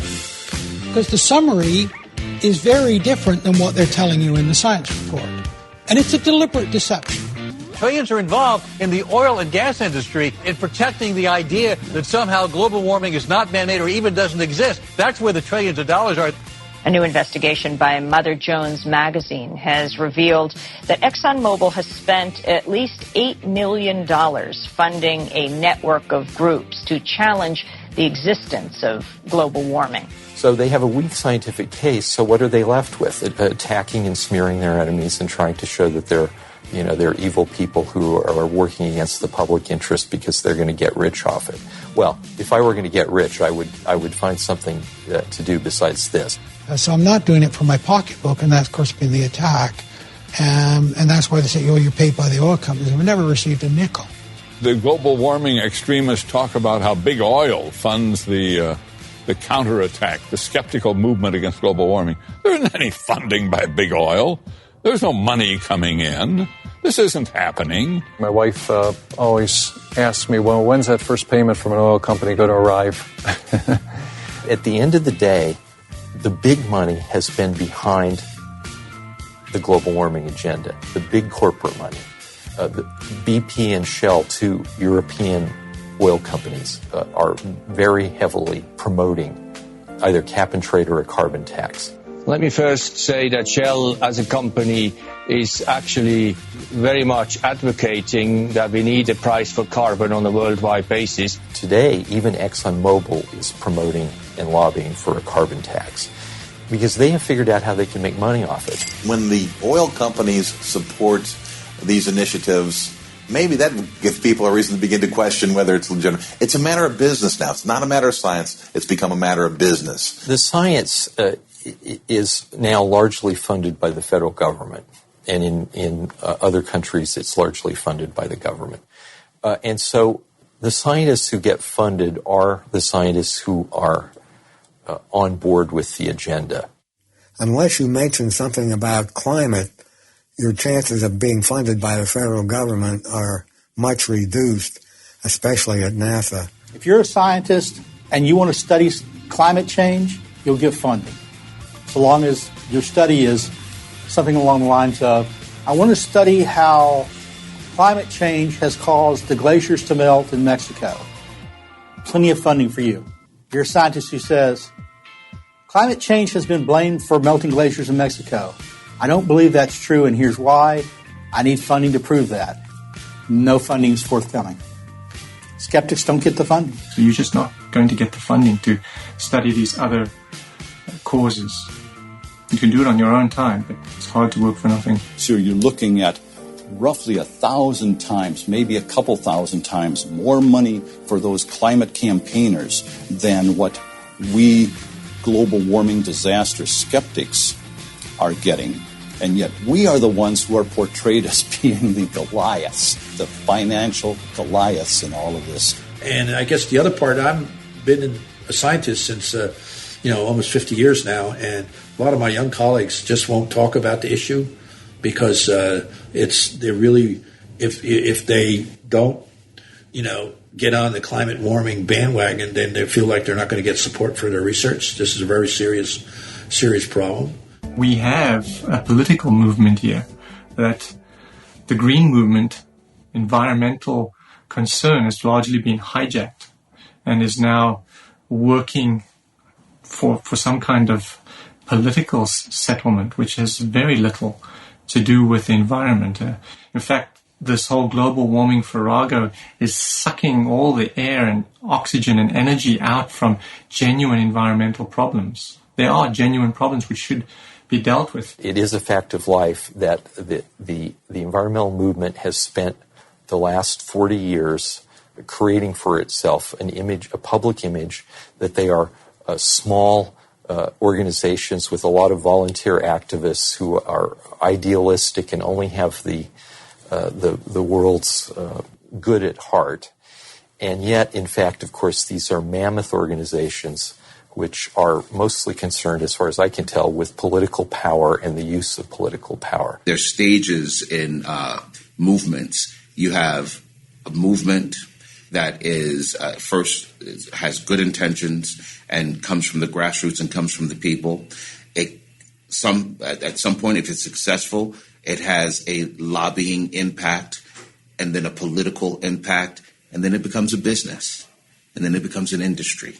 Because the summary is very different than what they're telling you in the science report. And it's a deliberate deception. Trillions are involved in the oil and gas industry in protecting the idea that somehow global warming is not man-made or even doesn't exist. That's where the trillions of dollars are. A new investigation by Mother Jones magazine has revealed that ExxonMobil has spent at least $8 million funding a network of groups to challenge the existence of global warming. So they have a weak scientific case, so what are they left with? Attacking and smearing their enemies and trying to show that they're evil people who are working against the public interest because they're going to get rich off it. Well, if I were going to get rich, I would find something to do besides this. So I'm not doing it for my pocketbook, and that's, of course, been the attack. And that's why they say, you're paid by the oil companies. We've never received a nickel. The global warming extremists talk about how big oil funds the counterattack, the skeptical movement against global warming. There isn't any funding by big oil. There's no money coming in. This isn't happening. My wife always asks me, well, when's that first payment from an oil company going to arrive? At the end of the day, the big money has been behind the global warming agenda, the big corporate money. The BP and Shell, two European oil companies, are very heavily promoting either cap and trade or a carbon tax. Let me first say that Shell as a company is actually very much advocating that we need a price for carbon on a worldwide basis. Today, even ExxonMobil is promoting and lobbying for a carbon tax because they have figured out how they can make money off it. When the oil companies support these initiatives, maybe that gives people a reason to begin to question whether it's legitimate. It's a matter of business now. It's not a matter of science. It's become a matter of business. The science is now largely funded by the federal government, and in other countries it's largely funded by the government. And so the scientists who get funded are the scientists who are on board with the agenda. Unless you mention something about climate, your chances of being funded by the federal government are much reduced, especially at NASA. If you're a scientist and you want to study climate change, you'll get funding. So long as your study is something along the lines of, I want to study how climate change has caused the glaciers to melt in Mexico. Plenty of funding for you. If you're a scientist who says, climate change has been blamed for melting glaciers in Mexico. I don't believe that's true, and here's why. I need funding to prove that. No funding is forthcoming. Skeptics don't get the funding. So you're just not going to get the funding to study these other causes. You can do it on your own time, but it's hard to work for nothing. So you're looking at roughly 1,000 times, maybe a couple thousand times more money for those climate campaigners than what we global warming disaster skeptics are getting. And yet we are the ones who are portrayed as being the Goliaths, the financial Goliaths in all of this. And I guess the other part, I've been a scientist since, almost 50 years now, and a lot of my young colleagues just won't talk about the issue because they're really, if they don't, get on the climate warming bandwagon, then they feel like they're not going to get support for their research. This is a very serious problem. We have a political movement here that the green movement, environmental concern, has largely been hijacked and is now working for some kind of political settlement, which has very little to do with the environment. In fact, this whole global warming farrago is sucking all the air and oxygen and energy out from genuine environmental problems. There are genuine problems which should be dealt with. It is a fact of life that the environmental movement has spent the last 40 years creating for itself an image, a public image, that they are small organizations with a lot of volunteer activists who are idealistic and only have the world's good at heart. And yet, in fact, of course, these are mammoth organizations which are mostly concerned, as far as I can tell, with political power and the use of political power. There's stages in movements. You have a movement that is first has good intentions and comes from the grassroots and comes from the people. At some point, if it's successful, it has a lobbying impact and then a political impact, and then it becomes a business, and then it becomes an industry.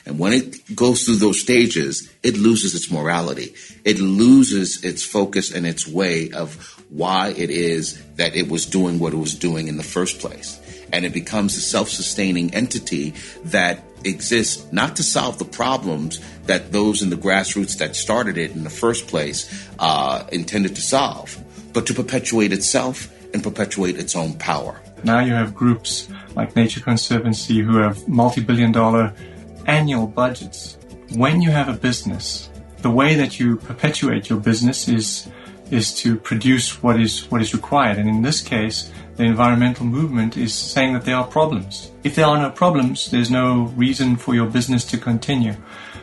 And when it goes through those stages, it loses its morality. It loses its focus and its way of why it is that it was doing what it was doing in the first place. And it becomes a self-sustaining entity that exists not to solve the problems that those in the grassroots that started it in the first place intended to solve, but to perpetuate itself and perpetuate its own power. Now you have groups like Nature Conservancy who have multi-billion-dollar annual budgets. When you have a business, the way that you perpetuate your business is to produce what is required. And in this case, the environmental movement is saying that there are problems. If there are no problems, there's no reason for your business to continue.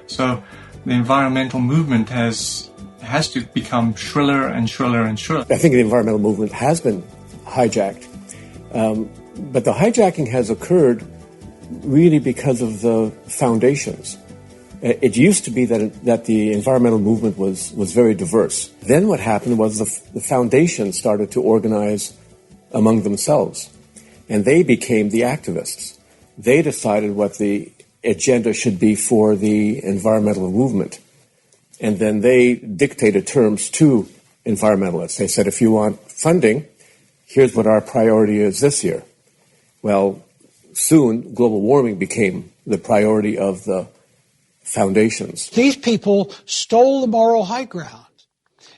So the environmental movement has to become shriller and shriller and shriller. I think the environmental movement has been hijacked. But the hijacking has occurred really because of the foundations. It used to be that the environmental movement was very diverse. Then what happened was the foundations started to organize among themselves, and they became the activists. They decided what the agenda should be for the environmental movement, and then they dictated terms to environmentalists. They said, if you want funding, here's what our priority is this year. Well, soon global warming became the priority of the foundations. These people stole the moral high ground,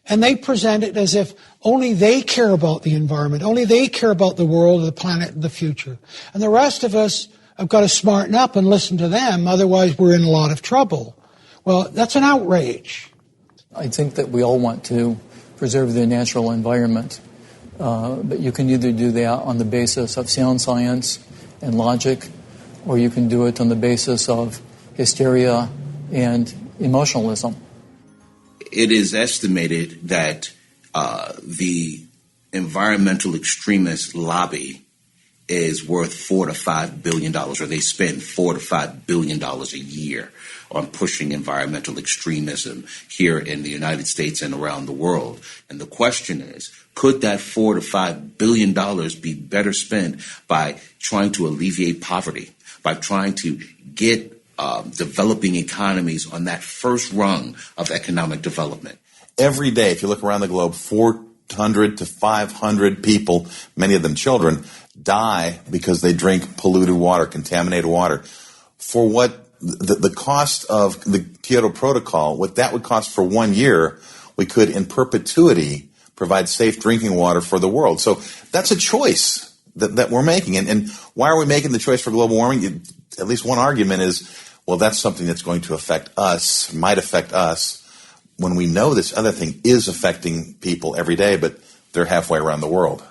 and they present it as if only they care about the environment, only they care about the world, the planet, and the future. And the rest of us have got to smarten up and listen to them, otherwise we're in a lot of trouble. Well, that's an outrage. I think that we all want to preserve the natural environment, but you can either do that on the basis of sound science and logic, or you can do it on the basis of hysteria and emotionalism. It is estimated that the environmental extremist lobby is worth $4 to $5 billion, or they spend $4 to $5 billion a year on pushing environmental extremism here in the United States and around the world. And the question is, could that $4 to $5 billion be better spent by trying to alleviate poverty, by trying to get developing economies on that first rung of economic development? Every day, if you look around the globe, 400 to 500 people, many of them children, die because they drink polluted water, contaminated water. For what the cost of the Kyoto Protocol, what that would cost for 1 year, we could in perpetuity provide safe drinking water for the world. So that's a choice that we're making. And why are we making the choice for global warming? At least one argument is, well, that's something that's going to affect us, might affect us, when we know this other thing is affecting people every day, but they're halfway around the world.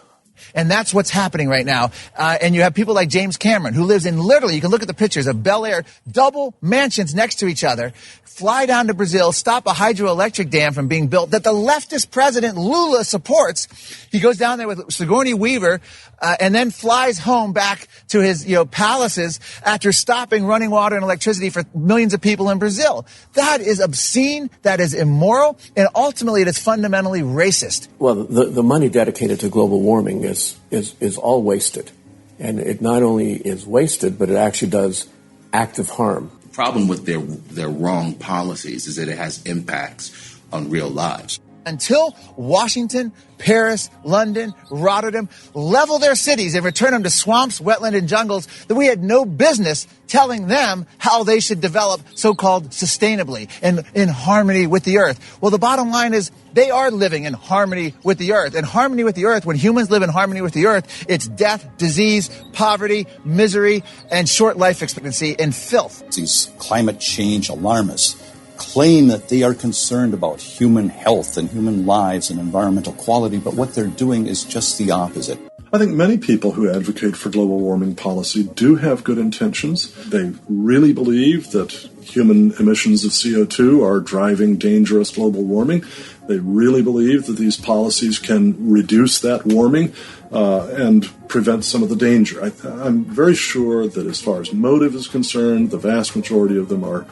And that's what's happening right now. And you have people like James Cameron, who lives in literally, you can look at the pictures of Bel Air, double mansions next to each other, fly down to Brazil, stop a hydroelectric dam from being built that the leftist president Lula supports. He goes down there with Sigourney Weaver, and then flies home back to his, palaces after stopping running water and electricity for millions of people in Brazil. That is obscene, that is immoral, and ultimately it is fundamentally racist. Well, the money dedicated to global warming is all wasted. And it not only is wasted, but it actually does active harm. The problem with their wrong policies is that it has impacts on real lives. Until Washington, Paris, London, Rotterdam level their cities and return them to swamps, wetland, and jungles, that we had no business telling them how they should develop so-called sustainably and in harmony with the earth. Well, the bottom line is they are living in harmony with the earth. And harmony with the earth, when humans live in harmony with the earth, it's death, disease, poverty, misery, and short life expectancy and filth. These climate change alarmists claim that they are concerned about human health and human lives and environmental quality, but what they're doing is just the opposite. I think many people who advocate for global warming policy do have good intentions. They really believe that human emissions of CO2 are driving dangerous global warming. They really believe that these policies can reduce that warming and prevent some of the danger. I'm very sure that as far as motive is concerned, the vast majority of them are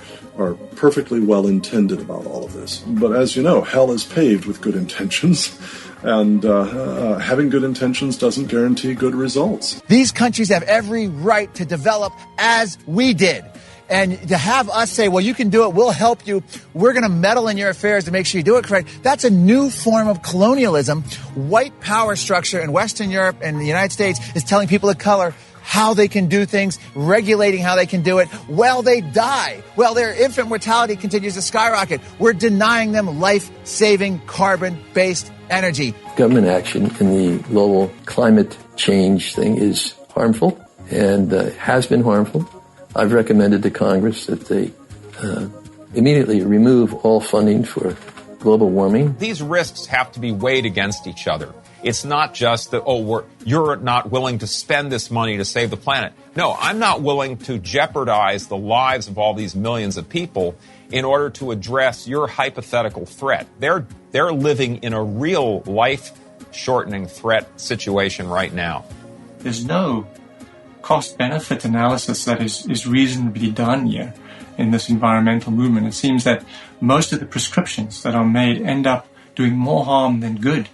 perfectly well-intended about all of this. But as you know, hell is paved with good intentions. And having good intentions doesn't guarantee good results. These countries have every right to develop as we did. And to have us say, well, you can do it, we'll help you, we're going to meddle in your affairs to make sure you do it correct, that's a new form of colonialism. White power structure in Western Europe and the United States is telling people of color how they can do things, regulating how they can do it, while they die, while their infant mortality continues to skyrocket. We're denying them life-saving carbon-based energy. Government action in the global climate change thing is harmful and has been harmful. I've recommended to Congress that they immediately remove all funding for global warming. These risks have to be weighed against each other. It's not just that, you're not willing to spend this money to save the planet. No, I'm not willing to jeopardize the lives of all these millions of people in order to address your hypothetical threat. They're living in a real life-shortening threat situation right now. There's no cost-benefit analysis that is reasonably done here in this environmental movement. It seems that most of the prescriptions that are made end up doing more harm than good.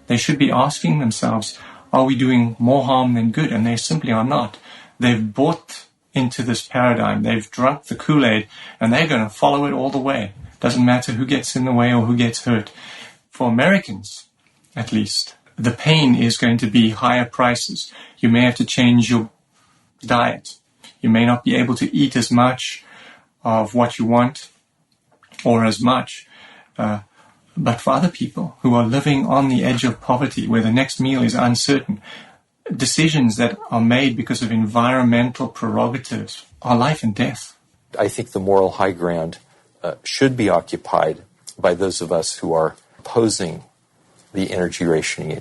They should be asking themselves, are we doing more harm than good? And they simply are not. They've bought into this paradigm. They've drunk the Kool-Aid, and they're going to follow it all the way. Doesn't matter who gets in the way or who gets hurt. For Americans, at least, the pain is going to be higher prices. You may have to change your diet. You may not be able to eat as much of what you want or as much. But for other people who are living on the edge of poverty, where the next meal is uncertain, decisions that are made because of environmental prerogatives are life and death. I think the moral high ground should be occupied by those of us who are opposing the energy rationing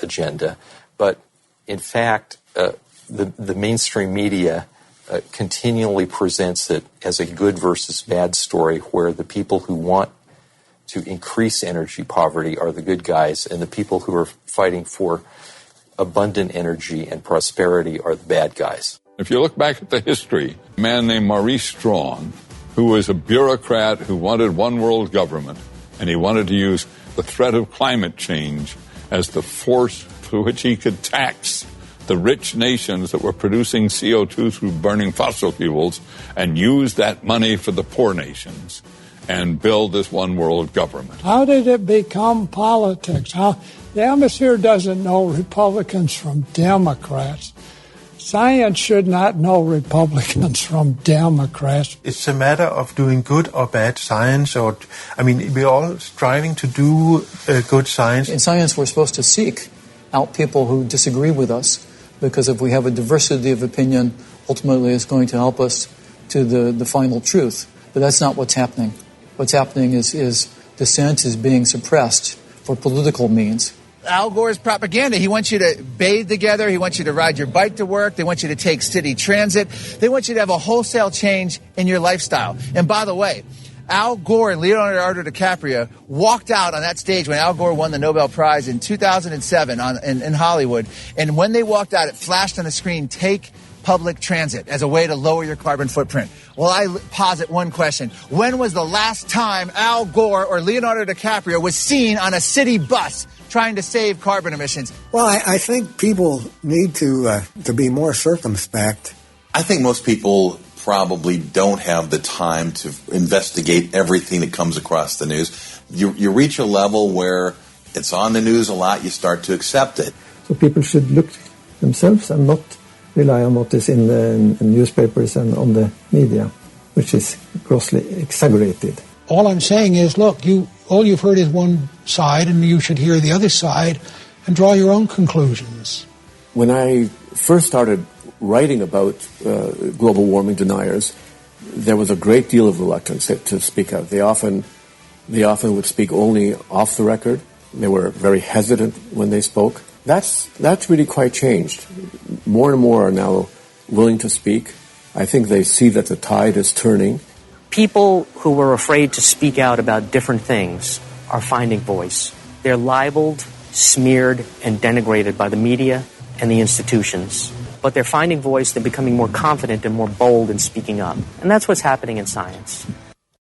agenda. But in fact, the mainstream media continually presents it as a good versus bad story, where the people who want to increase energy poverty are the good guys, and the people who are fighting for abundant energy and prosperity are the bad guys. If you look back at the history, a man named Maurice Strong, who was a bureaucrat who wanted one world government, and he wanted to use the threat of climate change as the force through which he could tax the rich nations that were producing CO2 through burning fossil fuels and use that money for the poor nations and build this one world government. How did it become politics? The atmosphere doesn't know Republicans from Democrats. Science should not know Republicans from Democrats. It's a matter of doing good or bad science, we're all striving to do good science. In science, we're supposed to seek out people who disagree with us, because if we have a diversity of opinion, ultimately it's going to help us to the final truth. But that's not what's happening. What's happening is dissent is being suppressed for political means. Al Gore's propaganda. He wants you to bathe together. He wants you to ride your bike to work. They want you to take city transit. They want you to have a wholesale change in your lifestyle. And by the way, Al Gore and Leonardo DiCaprio walked out on that stage when Al Gore won the Nobel Prize in 2007 in Hollywood. And when they walked out, it flashed on the screen, take public transit as a way to lower your carbon footprint. Well, I posit one question. When was the last time Al Gore or Leonardo DiCaprio was seen on a city bus trying to save carbon emissions? Well, I think people need to be more circumspect. I think most people probably don't have the time to investigate everything that comes across the news. You reach a level where it's on the news a lot, you start to accept it. So people should look themselves and not rely on what is in the newspapers and on the media, which is grossly exaggerated. All I'm saying is, look, all you've heard is one side, and you should hear the other side and draw your own conclusions. When I first started writing about global warming deniers, there was a great deal of reluctance to speak out. They often would speak only off the record. They were very hesitant when they spoke. That's really quite changed. More and more are now willing to speak. I think they see that the tide is turning. People who were afraid to speak out about different things are finding voice. They're libeled, smeared, and denigrated by the media and the institutions. But they're finding voice, they're becoming more confident and more bold in speaking up. And that's what's happening in science.